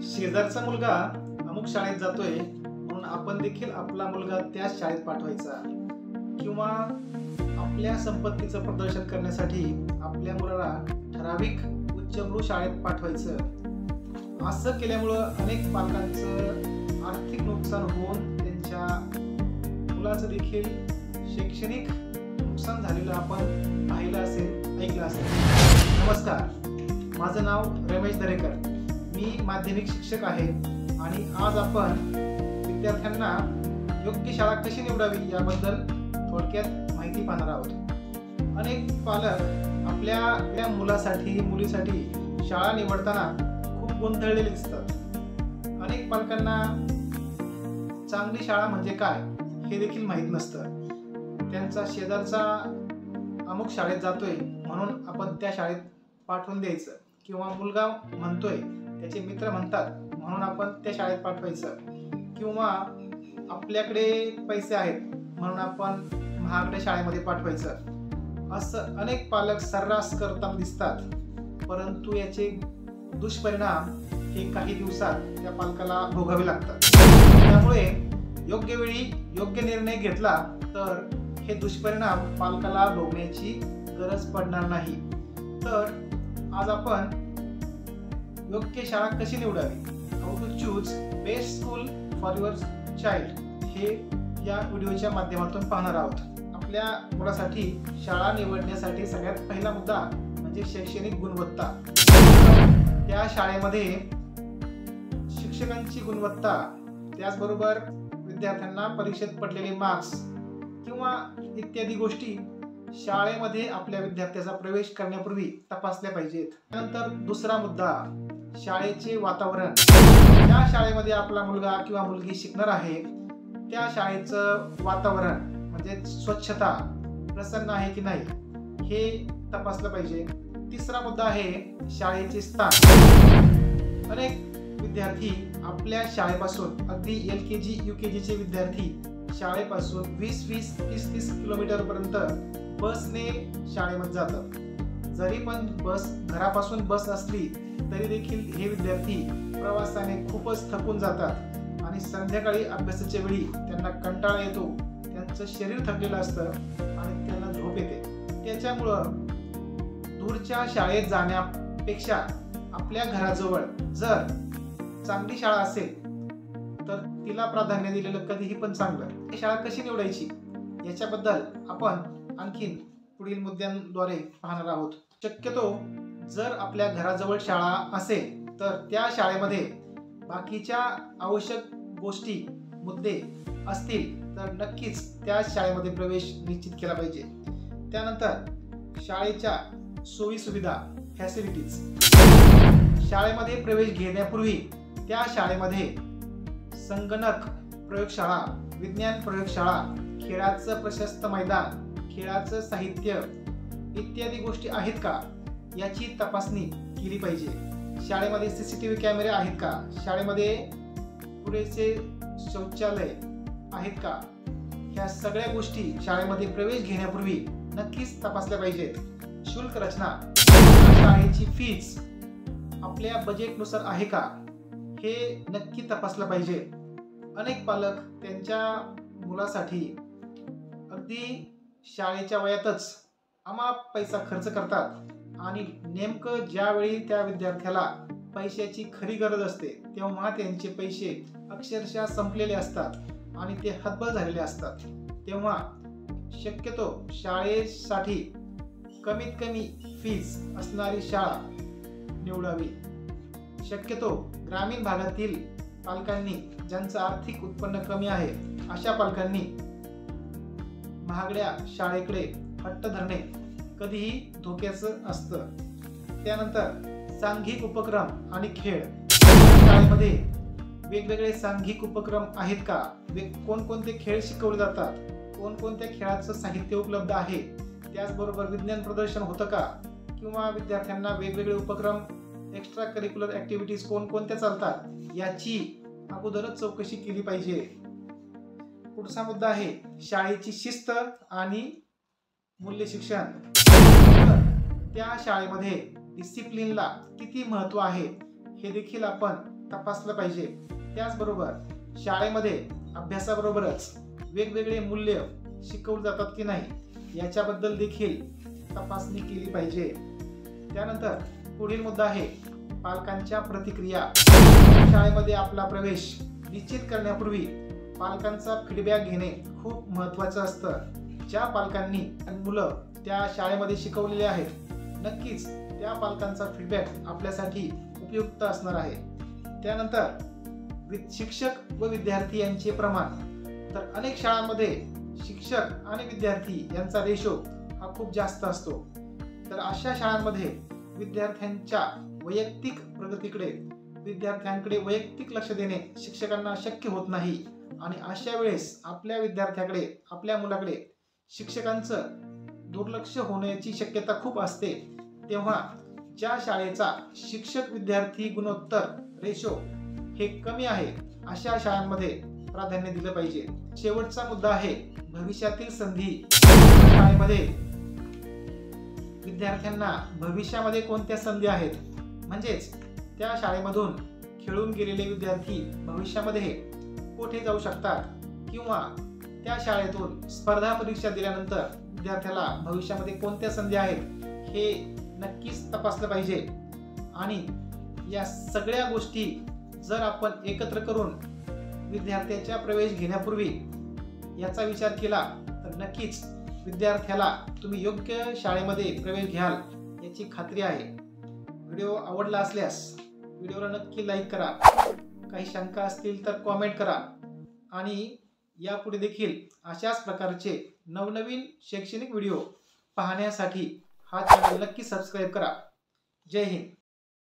शेजारचा मुलगा अमुक शाळेत जातोय म्हणून आपण देखील आपला मुलगा त्याच शाळेत पाठवायचा, किंवा आपल्या संपत्तीचं प्रदर्शन करण्यासाठी आपल्या मुलाला ठराविक उच्चभ्रू शाळेत पाठवायचं। असं केल्यामुळं अनेक पालकांचं आर्थिक नुकसान होऊन त्यांच्या मुलाचं देखील शैक्षणिक नुकसान झालेलं आपण पाहिलं असेल, ऐकलं असेल। नमस्कार, माझं नाव रमेश दरेकर, मी माध्यमिक शिक्षक आहे आणि आज आपण विद्यार्थ्यांना योग्य शाळा कशी निवडावी याबद्दल थोडक्यात माहिती पाहणार आहोत। अनेक पालक आपल्या मुलासाठी मुलीसाठी शाळा निवडताना खूप गोंधळलेले दिसतात। अनेक पालकांना चांगली शाळा म्हणजे काय हे देखील माहीत नसतं। त्यांचा शेजारचा अमुक शाळेत जातोय म्हणून आपण त्या शाळेत पाठवून द्यायचं, किंवा मुलगा म्हणतोय, त्याचे मित्र म्हणतात म्हणून आपण त्या शाळेत पाठवायचं, किंवा आपल्याकडे पैसे आहेत म्हणून आपण महागड्या शाळेमध्ये पाठवायचं। असं अनेक पालक सर्रास करताना दिसतात, परंतु याचे दुष्परिणाम हे काही दिवसात त्या पालकाला भोगावे लागतात। त्यामुळे योग्य वेळी योग्य निर्णय घेतला तर हे दुष्परिणाम पालकाला भोगण्याची गरज पडणार नाही। तर आज आपण योग्य शाळा कशी निवडावी, how to choose best school for your child, हे या व्हिडिओच्या माध्यमातून पाहणार आहोत। आपल्या मुलासाठी शाळा निवडण्यासाठी सगळ्यात पहिला मुद्दा म्हणजे शैक्षणिक गुणवत्ता। त्या शाळेमध्ये शिक्षकांची गुणवत्ता, त्याचबरोबर विद्यार्थ्यांना परीक्षेत पडलेले मार्क्स किंवा इत्यादी गोष्टी शाळेमध्ये आपल्या विद्यार्थ्याचा प्रवेश करण्यापूर्वी तपासल्या पाहिजेत। त्यानंतर दुसरा मुद्दा, शाळेचे वातावरण। ज्या शाळेमध्ये आपला मुलगा किंवा मुलगी शिकणार आहे त्या शाळेचं वातावरण म्हणजे स्वच्छता, प्रसन्न आहे की नाही हे तपासलं पाहिजे। तिसरा मुद्दा आहे शाळेचे स्थान। अनेक विद्यार्थी आपल्या शाळेपासून अगदी LKG UKG चे विद्यार्थी शाळेपासून 20-30 किलोमीटर पर्यंत बसने शाळेमध्ये जातात। जरी पण घरापासून बस असली तरी देखील हे विद्यार्थी प्रवासाने खूपच थकून जातात आणि संध्याकाळी अभ्यासाच्या वेळी त्यांना कंटाळा येतो, त्यांचं शरीर थकलेलं असतं आणि त्यांना झोप येते। त्याच्यामुळं दूरच्या शाळेत जाण्यापेक्षा आपल्या घराजवळ जर चांगली शाळा असेल तर तिला प्राधान्य दिलेलं कधीही पण चांगलं। ही शाळा कशी निवडायची याच्याबद्दल आपण आणखीन पुढील मुद्द्यांद्वारे पाहणार आहोत। शक्यतो जर आपल्या घराजवळ शाळा असेल तर त्या शाळेमध्ये बाकीच्या आवश्यक गोष्टी मुद्दे असतील तर नक्कीच त्या शाळेमध्ये प्रवेश निश्चित केला पाहिजे। त्यानंतर शाळेच्या सोयी सुविधा, फॅसिलिटीज। शाळेमध्ये प्रवेश घेण्यापूर्वी त्या शाळेमध्ये संगणक प्रयोगशाळा, विज्ञान प्रयोगशाळा, खेळाचं प्रशस्त मैदान, खेळाचं साहित्य इत्यादी गोष्टी आहेत का याची तपासणी केली पाहिजे। शाळेमध्ये CCTV कॅमेरे आहेत का, शाळेमध्ये पुरेसे शौचालय आहेत का, ह्या सगळ्या गोष्टी शाळेमध्ये प्रवेश घेण्यापूर्वी नक्कीच तपासल्या पाहिजेत। शुल्क रचना, शाळेची फीज आपल्या बजेटनुसार आहे का हे नक्की तपासलं पाहिजे। अनेक पालक त्यांच्या मुलासाठी अगदी शाळेच्या वयातच अमाप पैसा खर्च करतात आणि नेमकं ज्यावेळी त्या विद्यार्थ्याला पैशाची खरी गरज असते तेव्हा त्यांचे पैसे अक्षरशः संपलेले असतात आणि ते हतबल झालेले असतात। तेव्हा शक्यतो शाळेसाठी कमीत कमी फीज असणारी शाळा निवडावी। शक्यतो ग्रामीण भागातील पालकांनी, ज्यांचं आर्थिक उत्पन्न कमी आहे अशा पालकांनी महागड्या शाळेकडे हट्ट धरणे कधीही धोक्याचं असतं। त्यानंतर सांघिक उपक्रम आणि खेळ। शाळेमध्ये वेगवेगळे सांघिक उपक्रम आहेत का, कोणकोणते खेळ शिकवले जातात, कोणकोणत्या खेळाचं साहित्य उपलब्ध आहे, त्याचबरोबर विज्ञान प्रदर्शन होतं का, किंवा विद्यार्थ्यांना वेगवेगळे उपक्रम, एक्स्ट्रा करिक्युलर ॲक्टिव्हिटीज कोणकोणत्या चालतात याची अगोदरच चौकशी केली पाहिजे। पुढचा मुद्दा आहे शाळेची शिस्त आणि मूल्य शिक्षण। त्या शाळेमध्ये डिसिप्लिनला किती महत्त्व आहे हे देखील आपण तपासलं पाहिजे। त्याचबरोबर शाळेमध्ये अभ्यासाबरोबरच वेगवेगळे मूल्य शिकवली जातात की नाही याच्याबद्दल देखील तपासणी केली पाहिजे। त्यानंतर पुढील मुद्दा आहे पालकांच्या प्रतिक्रिया। शाळेमध्ये आपला प्रवेश निश्चित करण्यापूर्वी पालकांचा फीडबॅक घेणे खूप महत्त्वाचं असतं। ज्या पालकांनी मुलं त्या शाळेमध्ये शिकवलेले आहेत नक्कीच त्या पालकांचा फीडबॅक आपल्यासाठी उपयुक्त असणार आहे। त्यानंतर शिक्षक व विद्यार्थी यांचे प्रमाण, तर अनेक शाळांमध्ये शिक्षक आणि विद्यार्थी यांचा रेशो हा खूप जास्त असतो। तर अशा शाळांमध्ये विद्यार्थ्यांच्या वैयक्तिक प्रगतीकडे विद्यार्थ्यांकडे वैयक्तिक लक्ष देणे शिक्षकांना शक्य होत नाही आणि अशा वेळेस आपल्या विद्यार्थ्याकडे आपल्या मुलाकडे शिक्षकांचं दुर्लक्ष होण्याची शक्यता खूप असते। तेव्हा ज्या शाळेचा शिक्षक विद्यार्थी गुणोत्तर रेशो हे कमी आहे अशा शाळांमध्ये प्राधान्य दिलं पाहिजे। शेवटचा मुद्दा आहे भविष्यातील संधी। शाळेमध्ये विद्यार्थ्यांना भविष्यामध्ये कोणत्या संधी आहेत, म्हणजेच त्या शाळेमधून खेळून गेलेले विद्यार्थी भविष्यामध्ये कुठे जाऊ शकतात किंवा त्या शाळेतून स्पर्धा परीक्षा दिल्यानंतर विद्यार्थ्याला भविष्यामध्ये कोणत्या संधी आहेत हे नक्कीच तपासलं पाहिजे। आणि या सगळ्या गोष्टी जर आपण एकत्र करून विद्यार्थ्याच्या प्रवेश घेण्यापूर्वी याचा विचार केला तर नक्कीच विद्यार्थ्याला तुम्ही योग्य शाळेमध्ये प्रवेश घ्याल याची खात्री आहे। व्हिडिओ आवडला असल्यास व्हिडिओला नक्की लाईक करा, काही शंका असतील तर कॉमेंट करा आणि यापुढे देखील अशाच प्रकारचे नवनवीन शैक्षणिक व्हिडिओ पाहण्यासाठी हा चॅनल नक्की सबस्क्राईब करा। जय हिंद।